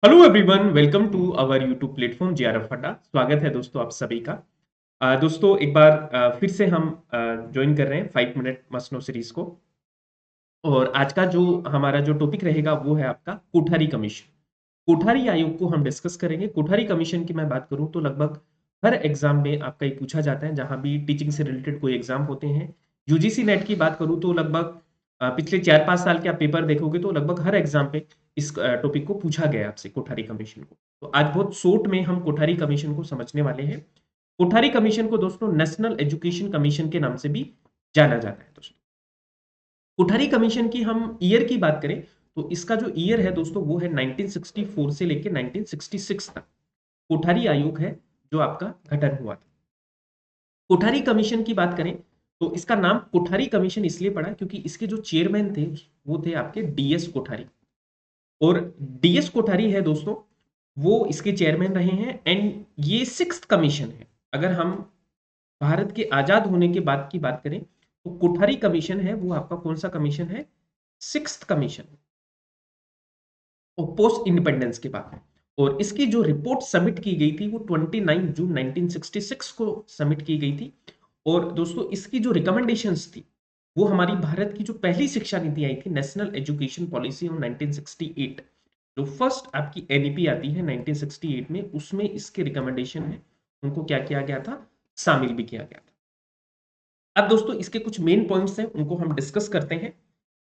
Hello everyone, welcome to our YouTube platform JRF Adda. स्वागत है दोस्तों आप सभी का। दोस्तों एक बार फिर से हम ज्वाइन कर रहे हैं 5 मिनट मस्ट नो सीरीज को। और आज का जो हमारा जो टॉपिक रहेगा वो है आपका कोठारी कमीशन। कोठारी आयोग को हम डिस्कस करेंगे। कोठारी कमीशन की मैं बात करूं तो लगभग हर एग्जाम में आपका ये पूछा जाता है, जहां भी टीचिंग से रिलेटेड कोई एग्जाम होते हैं। यूजीसी नेट की बात करूं तो लगभग पिछले 4-5 साल के आप पेपर देखोगे तो लगभग हर एग्जाम पे इस टॉपिक को पूछा गया आपसे, कोठारी कमीशन को। तो आज बहुत शॉर्ट में हम कोठारी कमीशन को समझने वाले हैं। कोठारी कमीशन को दोस्तों नेशनल एजुकेशन कमीशन के नाम से भी जाना जाता है दोस्तों। कोठारी कमीशन की हम ईयर की बात करें तो इसका जो ईयर है दोस्तों वो है 1964 से लेकर 1966 तक कोठारी आयोग है जो आपका गठन हुआ था। कोठारी कमीशन की बात करें तो इसका नाम कोठारी कमीशन इसलिए पड़ा क्योंकि इसके जो चेयरमैन थे वो थे आपके डीएस कोठारी। और डीएस कोठारी है दोस्तों, वो इसके चेयरमैन रहे हैं। एंड ये सिक्स्थ कमीशन है। अगर हम भारत के आजाद होने के बाद की बात करें तो कोठारी कमीशन है वो आपका कौन सा कमीशन है? सिक्स्थ कमीशन, और पोस्ट इंडिपेंडेंस के बाद में। और इसकी जो रिपोर्ट सबमिट की गई थी वो 29 जून 1966 को सबमिट की गई थी। और दोस्तों इसकी जो रिकमेंडेशंस थी वो हमारी भारत की जो पहली शिक्षा नीति आई थी, नेशनल एजुकेशन पॉलिसी ऑन 1968, जो फर्स्ट आपकी एनईपी आती है 1968 में, उसमें इसके रिकमेंडेशन है उनको क्या किया गया था? शामिल भी किया गया था। अब दोस्तों इसके कुछ मेन पॉइंट्स हैं, उनको हम डिस्कस करते हैं।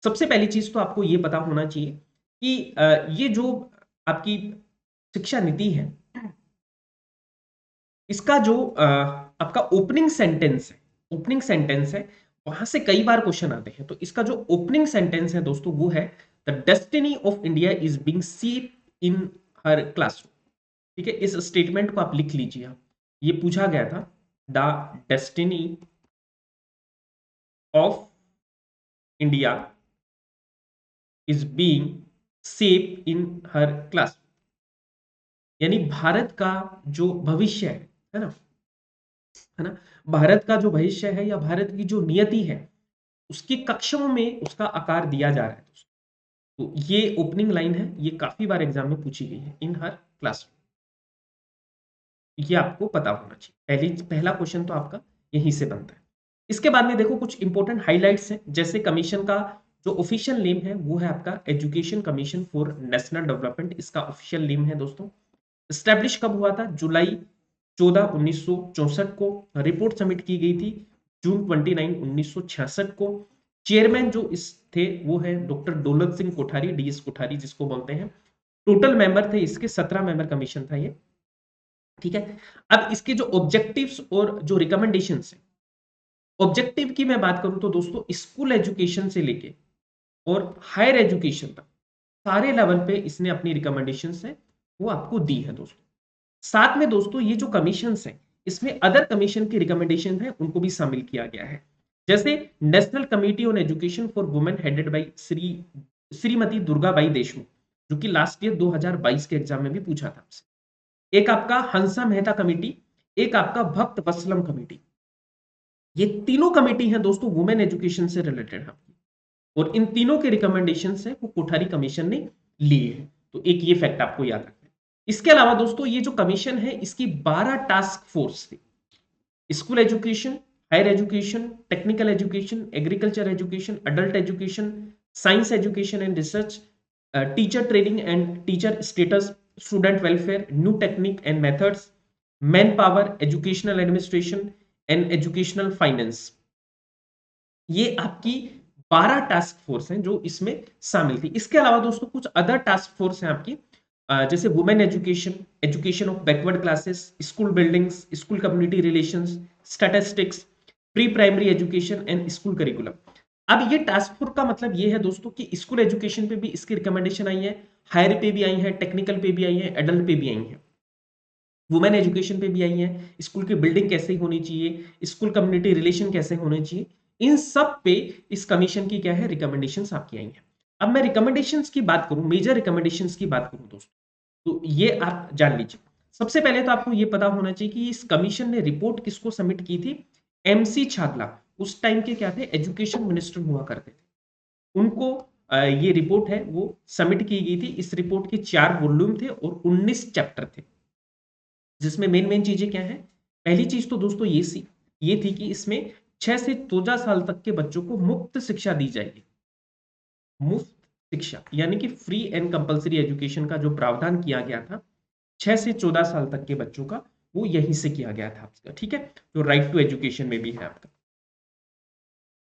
सबसे पहली चीज तो आपको ये पता होना चाहिए कि ये जो आपकी शिक्षा नीति है, इसका जो आपका ओपनिंग सेंटेंस है, वहां से कई बार क्वेश्चन आते हैं। तो इसका जो ओपनिंग सेंटेंस है दोस्तों वो है the destiny of India is being seed in her classroom. ठीक है, इस स्टेटमेंट को आप लिख लीजिए। आप ये पूछा गया था, the destiny of India is being shape in her class. यानी भारत का जो भविष्य है ना, भारत का जो भविष्य है या भारत की जो नियति है उसकी कक्षाओं में उसका आकार दिया जा रहा है दोस्तों। तो ये ओपनिंग लाइन है, ये काफी बार एग्जाम में पूछी गई है, इन हर क्लास। ये आपको पता होना चाहिए। पहला क्वेश्चन तो आपका यहीं से बनता है। इसके बाद में देखो कुछ इंपॉर्टेंट हाइलाइट्स हैं। जैसे कमीशन का जो ऑफिशियल नेम है वो है आपका education commission for national development, इसका ऑफिशियल नेम है दोस्तों। स्टैब्लिश कब हुआ था? जुलाई 14 1964 को। रिपोर्ट सबमिट की गई थी जून 29 1966 को। चेयरमैन जो इस थे वो है डॉक्टर दौलत सिंह कोठारी, डीएस कोठारी जिसको बोलते हैं। टोटल मेंबर थे इसके 17 मेंबर कमीशन था ये। ठीक है, अब इसके जो ऑब्जेक्टिव्स और जो रिकमेंडेशंस है, ऑब्जेक्टिव की मैं बात करूं तो दोस्तों स्कूल एजुकेशन से लेके और हायर एजुकेशन तक सारे लेवल पे इसने अपनी रिकमेंडेशंस है वो आपको दी है दोस्तों। साथ में दोस्तों ये जो कमीशंस है इसमें अदर कमीशन की रिकमेंडेशन है उनको भी शामिल किया गया है। जैसे national committee on education for women headed by Shrimati Durgabai Deshmukh, जो कि लास्ट ईयर 2022 के एग्जाम में भी पूछा था आपसे। एक आपका हंसा मेहता कमेटी, एक आपका भक्त वत्सलम कमेटी। ये तीनों कमेटी हैं दोस्तों वुमेन एजुकेशन से रिलेटेड है, और इन तीनों के रिकमेंडेशन है वो कोठारी कमीशन ने लिए हैं। तो एक ये फैक्ट आपको याद रखना है। इसके अलावा दोस्तों ये जो कमीशन है इसकी 12 टास्क फोर्स थी। School education, higher education, technical education, agriculture education, adult education, science education and research, teacher training and teacher status, student welfare, new technique and methods, man power, educational administration and educational finance. ये आपकी 12 task force हैं जो इसमें शामिल थी। इसके अलावा दोस्तों कुछ अदर टास्क फोर्स हैं आपकी, जैसे women education, education of backward classes, school buildings, school community relations, statistics, pre primary education and school curriculum. अब ये टास्क फोर्स का मतलब ये है दोस्तों कि स्कूल एजुकेशन पे भी इसकी रिकमेंडेशन आई है, हायर पे भी आई है, टेक्निकल पे भी आई है, एडल्ट पे भी आई है, वुमेन एजुकेशन पे भी आई है, स्कूल की बिल्डिंग कैसे होनी चाहिए, स्कूल कम्युनिटी रिलेशन कैसे होने चाहिए, इन सब पे इस कमीशन की क्या है, रिकमेंडेशंस आपकी आई हैं। अब मैं रिकमेंडेशंस की बात करूं, मेजर रिकमेंडेशंस की बात करूं दोस्तों, तो ये आप जान लीजिए। सबसे पहले तो आपको ये पता होना चाहिए कि इस कमीशन ने रिपोर्ट किसको सबमिट की थी? एमसी छागला, उस टाइम के क्या थे? एजुकेशन मिनिस्टर हुआ करते थे। उनको ये रिपोर्ट है वो सबमिट की गई थी। इस रिपोर्ट के 4 वॉल्यूम थे और 19 चैप्टर थे, जिसमें मेन चीजें क्या है। पहली चीज तो दोस्तों ये थी कि इसमें 6 से 14 साल तक के बच्चों को मुफ्त शिक्षा दी जाएगी। मुफ्त शिक्षा यानी कि फ्री एंड कंपलसरी एजुकेशन का जो प्रावधान किया गया था 6 से 14 साल तक के बच्चों का, वो यहीं से किया गया था आपका, ठीक है। तो राइट टू एजुकेशन में भी है आपका।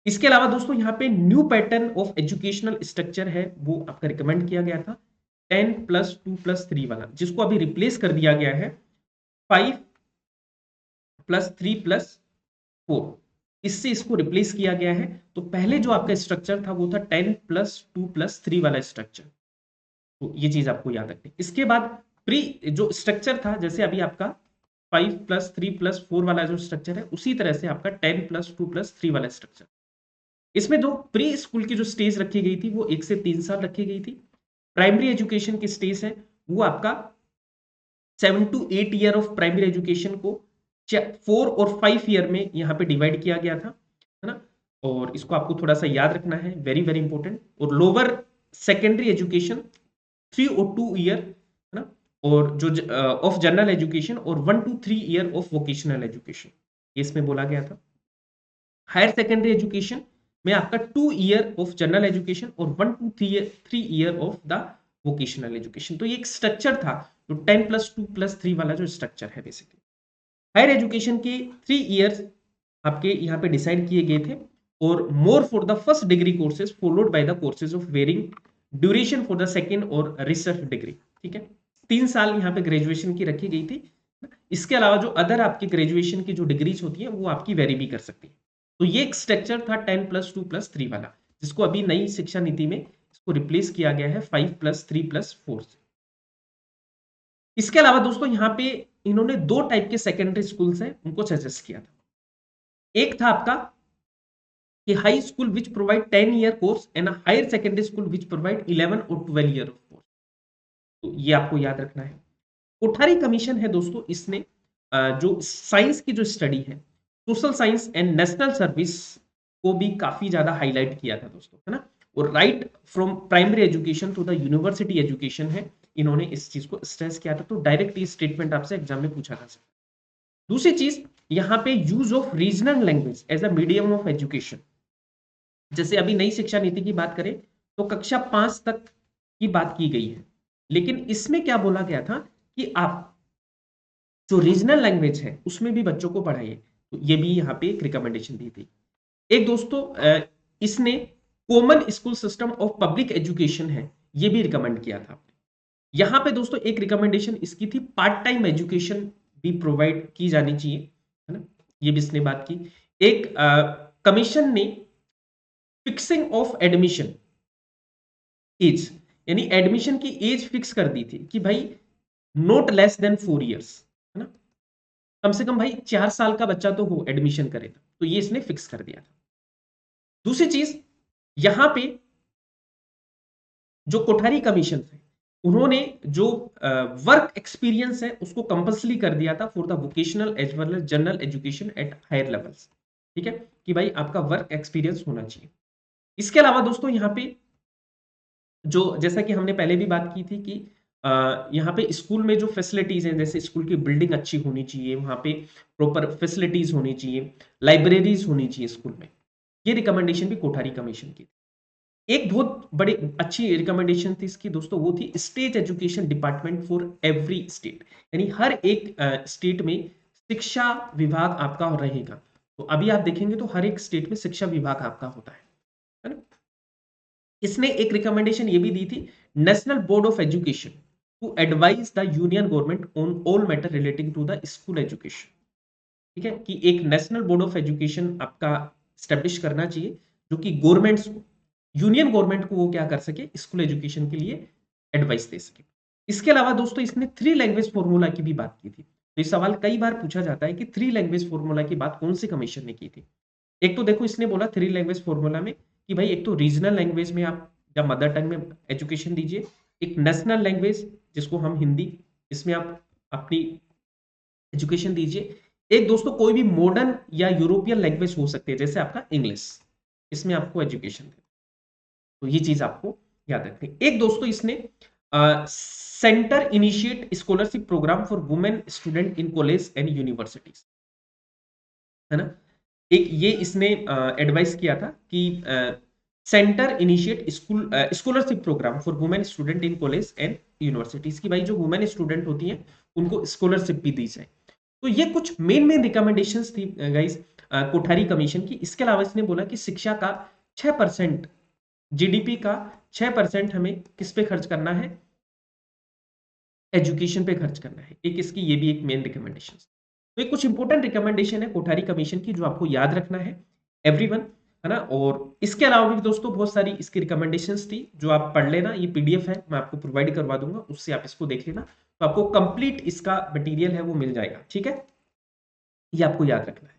इसके अलावा दोस्तों यहाँ पे new pattern of educational structure है, वो आपका रिकमेंड किया गया था 10+2+3 वाला, जिसको अभी रिप्लेस कर दिया गया है 5+3+4। इससे इसको रिप्लेस किया गया है। तो पहले जो आपका स्ट्रक्चर था वो था 10+2+3 वाला स्ट्रक्चर। तो ये चीज आपको याद रखनी। इसके बाद प्री जो स्ट्रक्चर था, जैसे अभी आपका 5+3+4 वाला जो स्ट्रक्चर है, उसी तरह से आपका 10+2+3 वाला स्ट्रक्चर। इसमें जो प्री स्कूल की जो स्टेज रखी गई थी वो 1 से 3 साल रखी गई थी। प्राइमरी एजुकेशन की स्टेज है वो आपका 7 to 8 year of primary education को 4 और 5 ईयर में यहाँ पे डिवाइड किया गया था, है ना। और इसको आपको थोड़ा सा याद रखना है, वेरी वेरी इंपॉर्टेंट। और लोअर सेकेंडरी एजुकेशन 3 और 2 ईयर, है ना। और जो ऑफ जनरल एजुकेशन और 1 to 3 year of vocational education, ये इसमें बोला गया था। हायर सेकेंडरी एजुकेशन में आपका 2 ईयर ऑफ जनरल एजुकेशन और 1 to 3 year of the vocational education. तो ये एक स्ट्रक्चर था, जो 10+2+3 वाला जो स्ट्रक्चर है बेसिकली। हायर एजुकेशन के 3 ईयर्स आपके यहाँ पे डिसाइड किए गए थे, और more for the first degree courses followed by the courses of varying duration for the second or research degree, ठीक है। 3 साल यहाँ पे ग्रेजुएशन की रखी गई थी। इसके अलावा जो अदर आपकी ग्रेजुएशन की जो डिग्रीज होती है वो आपकी वेरी भी कर सकती है। तो ये एक स्ट्रक्चर था 10+2+3 वाला, जिसको अभी नई शिक्षा नीति में इसको रिप्लेस किया गया है 5+3+4 से। इसके अलावा दोस्तों यहाँ पे इन्होंने 2 टाइप के सेकेंडरी स्कूल्स हैं उनको सजेस्ट किया था। एक था आपका कि high school which provide 10 year course and higher secondary school which provide 11 और 12 ईयर ऑफ कोर्स। तो ये आपको याद रखना है। कोठारी कमीशन है दोस्तों, इसने जो साइंस की जो स्टडी है, social science and national service को भी काफी ज्यादा हाईलाइट किया था दोस्तों, है ना। और right from primary education to the university education है, इन्होंने इस चीज को स्ट्रेस किया था। तो डायरेक्ट ये स्टेटमेंट आपसे एग्जाम में पूछा जा सकता है। दूसरी चीज यहाँ पे use of regional language as a medium of education. जैसे अभी नई शिक्षा नीति की बात करें तो कक्षा 5 तक की बात की गई है, लेकिन इसमें क्या बोला गया था कि आप जो रीजनल लैंग्वेज है उसमें भी बच्चों को पढ़ाइए। तो ये भी यहाँ पे एक रिकमेंडेशन दी थी। एक दोस्तों इसने common school system of public education है, ये भी रिकमेंड किया था। यहाँ पे दोस्तों एक रिकमेंडेशन इसकी थी, पार्ट टाइम एजुकेशन भी प्रोवाइड की जानी चाहिए, है ना। ये भी इसने बात की। एक कमीशन ने फिक्सिंग ऑफ एडमिशन एज, यानी एडमिशन की एज फिक्स कर दी थी कि भाई नॉट लेस देन 4 ईयर्स, है ना। कम से कम भाई 4 साल का बच्चा तो हो एडमिशन करेगा, तो ये इसने फिक्स कर दिया था। दूसरी चीज यहां पे जो कोठारी कमीशन है उन्होंने जो वर्क एक्सपीरियंस है उसको कंपल्सरी कर दिया था for the vocational as well as general education at higher levels, ठीक है, कि भाई आपका वर्क एक्सपीरियंस होना चाहिए। इसके अलावा दोस्तों यहाँ पे जो जैसा कि हमने पहले भी बात की थी कि यहाँ पे स्कूल में जो फैसिलिटीज हैं, जैसे स्कूल की बिल्डिंग अच्छी होनी चाहिए, वहाँ पे प्रॉपर फैसिलिटीज होनी चाहिए, लाइब्रेरीज होनी चाहिए स्कूल में। ये रिकमेंडेशन भी कोठारी कमीशन की थी। एक बहुत बड़ी अच्छी रिकमेंडेशन थी इसकी दोस्तों, वो थी state education department for every state, यानी हर एक स्टेट में शिक्षा विभाग आपका रहेगा। तो अभी आप देखेंगे तो हर एक स्टेट में शिक्षा विभाग आपका होता है ना। इसने एक रिकमेंडेशन ये भी दी थी, national board of education to advise the union government on all matter relating to the school education, ठीक है, कि एक नेशनल बोर्ड ऑफ एजुकेशन आपका स्टेब्लिश करना चाहिए, जो कि गवर्नमेंट्स को, यूनियन गवर्नमेंट को वो क्या कर सके, स्कूल एजुकेशन के लिए एडवाइस दे सके। इसके अलावा दोस्तों इसने 3 लैंग्वेज फॉर्मूला की भी बात की थी। तो ये सवाल कई बार पूछा जाता है कि 3 लैंग्वेज फॉर्मूला की बात कौन सी कमीशन ने की थी। एक तो देखो इसने बोला 3 लैंग्वेज फॉर्मूला में कि भाई एक तो रीजनल लैंग्वेज में आप या मदर टंग में एजुकेशन दीजिए, एक नेशनल लैंग्वेज जिसको हम हिंदी, इसमें आप अपनी एजुकेशन दीजिए, एक दोस्तों कोई भी मॉडर्न या यूरोपियन लैंग्वेज हो सकती है जैसे आपका इंग्लिश, इसमें आपको एजुकेशन दे। तो ये चीज आपको याद रखनी। एक दोस्तों इसने centre initiate scholarship programme for women student in college and universities, है ना। एक ये इसने एडवाइस किया था कि centre initiate school scholarship programme for women student in college and universities की भाई जो वुमेन स्टूडेंट होती हैं उनको स्कॉलरशिप भी दी जाए। तो ये कुछ मेन मेन रिकमेंडेशंस थी गाइस कोठारी कमीशन की। इसके अलावा इसने बोला कि शिक्षा का 6% जीडीपी का 6% हमें किस पे खर्च करना है, एजुकेशन पे खर्च करना है। एक इसकी ये भी एक मेन रिकमेंडेशन। तो ये कुछ इंपॉर्टेंट रिकमेंडेशन है कोठारी कमीशन की जो आपको याद रखना है एवरीवन, है ना। और इसके अलावा भी दोस्तों बहुत सारी इसकी रिकमेंडेशंस थी जो आप पढ़ लेना, ये पीडीएफ है मैं आपको प्रोवाइड करवा दूंगा, उससे आप इसको देख लेना, तो आपको कंप्लीट इसका मटेरियल है वो मिल जाएगा, ठीक है। ये आपको याद रखना है।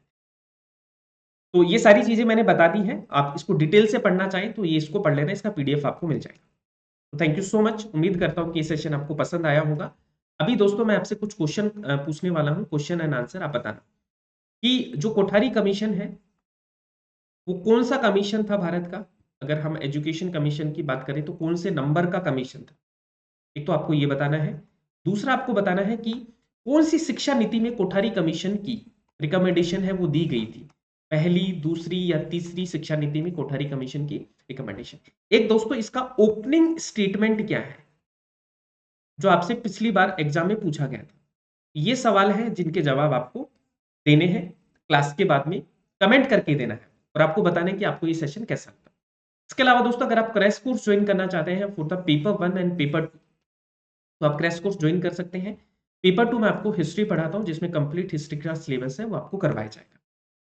तो ये सारी चीजें मैंने बता दी हैं, आप इसको डिटेल से पढ़ना चाहें तो ये इसको पढ़ लेना, इसका पीडीएफ आपको मिल जाएगा। तो थैंक यू सो मच, उम्मीद करता हूँ कि ये सेशन आपको पसंद आया होगा। अभी दोस्तों मैं आपसे कुछ क्वेश्चन पूछने वाला हूँ, क्वेश्चन एंड आंसर आप बताना कि जो कोठारी कमीशन है वो कौन सा कमीशन था भारत का। अगर हम एजुकेशन कमीशन की बात करें तो कौन से नंबर का कमीशन था, एक तो आपको ये बताना है। दूसरा आपको बताना है कि कौन सी शिक्षा नीति में कोठारी कमीशन की रिकमेंडेशन है वो दी गई थी, पहली दूसरी या तीसरी शिक्षा नीति में कोठारी कमीशन की रिकमेंडेशन। एक दोस्तों इसका ओपनिंग स्टेटमेंट क्या है जो आपसे पिछली बार एग्जाम में पूछा गया था। ये सवाल है जिनके जवाब आपको देने हैं क्लास के बाद में, कमेंट करके देना है और आपको बताना है कि आपको ये सेशन कैसा लगा। इसके अलावा दोस्तों अगर आप क्रैश कोर्स ज्वाइन करना चाहते हैं for the paper 1 and paper 2 तो आप क्रैश कोर्स ज्वाइन कर सकते हैं। पेपर 2 में आपको हिस्ट्री पढ़ाता हूँ जिसमें कंप्लीट हिस्ट्री का सिलेबस है वो आपको करवाया जाएगा,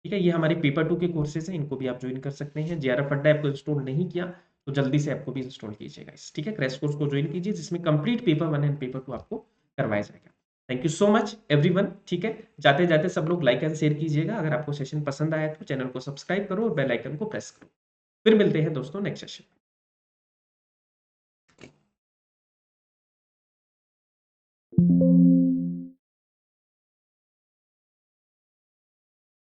ठीक है। ये हमारे पेपर 2 के कोर्सेज हैं, इनको भी आप ज्वाइन कर सकते हैं। जेआरएफ अड्डा आपको इंस्टॉल नहीं किया तो जल्दी से आपको भी इंस्टॉल कीजिएगा, ठीक है। क्रैश कोर्स को ज्वाइन कीजिए जिसमें कंप्लीट पेपर 1 एंड पेपर 2 आपको करवाया जाएगा। Thank you so much everyone, ठीक है। जाते जाते सब लोग लाइक एंड शेयर कीजिएगा, अगर आपको सेशन पसंद आया तो चैनल को सब्सक्राइब करो और बेल आइकन को प्रेस करो। फिर मिलते हैं दोस्तों नेक्स्ट सेशन।